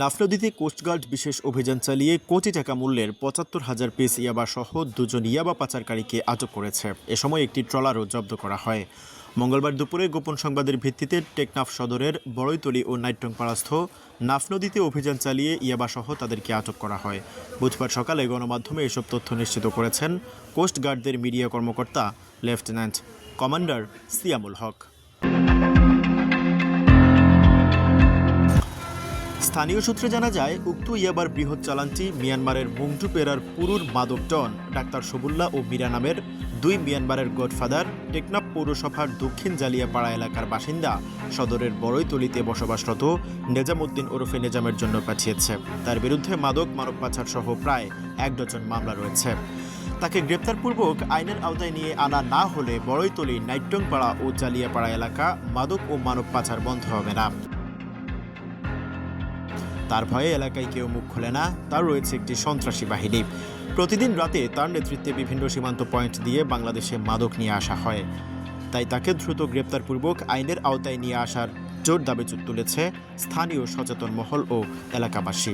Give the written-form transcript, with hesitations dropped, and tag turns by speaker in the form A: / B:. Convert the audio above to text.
A: নাফ নদীতে কোস্টগার্ড বিশেষ অভিযান চালিয়ে কোটি টাকা মূল্যের ৭৫,০০০ পিস ইয়াবা সহ দুজন ইয়াবা পাচারকারীকে আটক করেছে। এ সময় একটি ট্রলারও জব্দ করা হয়। মঙ্গলবার দুপুরে গোপন সংবাদের ভিত্তিতে টেকনাফ সদরের বড়ইতলী ও নাইট্যংপাড়াস্থ নাফ নদীতে অভিযান চালিয়ে ইয়াবা সহ তাদেরকে আটক করা হয়। বুধবার সকালে গণমাধ্যমে এসব তথ্য নিশ্চিত করেছেন কোস্টগার্ডদের মিডিয়া কর্মকর্তা লেফটেন্যান্ট কমান্ডার সিয়ামুল হক। স্থানীয় সূত্রে জানা যায়, উক্ত ইয়াবার বৃহৎ চালানটি মিয়ানমারের মুংটুপেরার পুরুর মাদক ডন ডাক্তার সবুল্লাহ ও মীরা নামের দুই মিয়ানমারের গডফাদার টেকনাফ পৌরসভার দক্ষিণ জালিয়াপাড়া এলাকার বাসিন্দা সদরের বড়ইতলীতে বসবাসরত নেজামউদ্দিন ওরফে নেজামের জন্য পাঠিয়েছে। তার বিরুদ্ধে মাদক, মানব পাচার সহ প্রায় ১ ডজন মামলা রয়েছে। তাকে গ্রেপ্তারপূর্বক আইনের আওতায় নিয়ে আনা না হলে বড়ইতলী, নাইট্যংপাড়া ও জালিয়াপাড়া এলাকা মাদক ও মানব পাচার বন্ধ হবে না। তার ভয়ে এলাকায় কেউ মুখ খোলে না। তার রয়েছে একটি সন্ত্রাসী বাহিনী। প্রতিদিন রাতে তার নেতৃত্বে বিভিন্ন সীমান্ত পয়েন্ট দিয়ে বাংলাদেশে মাদক নিয়ে আসা হয়। তাই তাকে দ্রুত গ্রেপ্তারপূর্বক আইনের আওতায় নিয়ে আসার জোর দাবি তুলেছে স্থানীয় সচেতন মহল ও এলাকাবাসী।